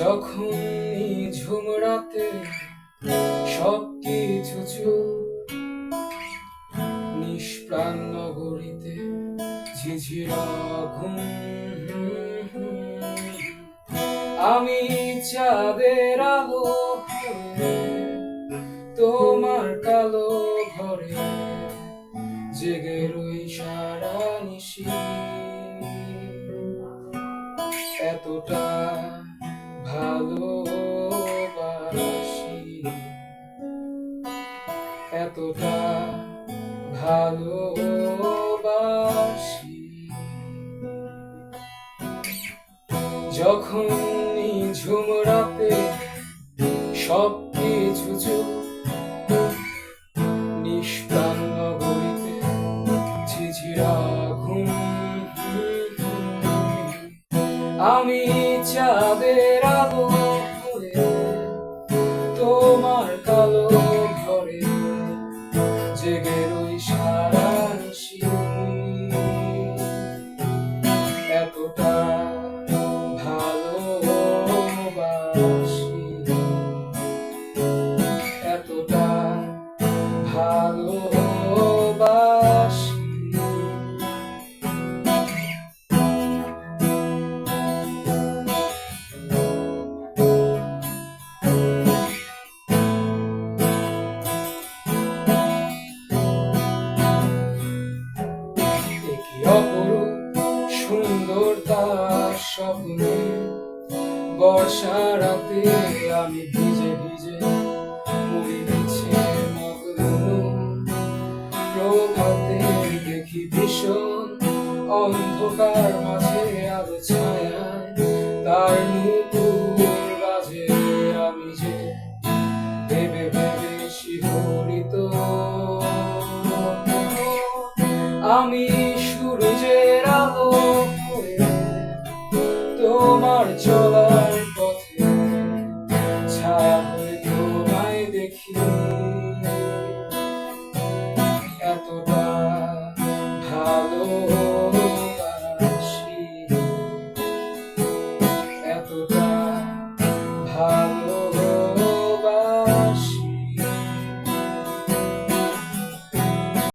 যখন নিঝুম রাতে সবকিছু চুপ, নিষ্প্রাণ নগরীতে ঝিঝিরা ঘুম। আমি চাঁদের আলো হয়ে তোমার কালো ঘরে জেগে রই সারা নিশি। এতটা ভালোবাসি, এতটা ভালোবাসি। যখন নিঝুম রাতে সবকিছু চুপ, নিষ্প্রাণ নগরীতে ঝিঝিরা ঘুম। আমি চাঁদের আলো হয়ে তোমার কালো ঘরে জেগে রই সারা নিশি। এতটা ভালোবাসি, এতটা ভালোবাসি। অপরূপ সুন্দর তার স্বপ্নে বর্ষা রাতে আমি ভিজে ভিজে মরি মিছে মগ্ন। প্রভাতে দেখি ভীষণ অন্ধকার মাঝে আলো ছায়া।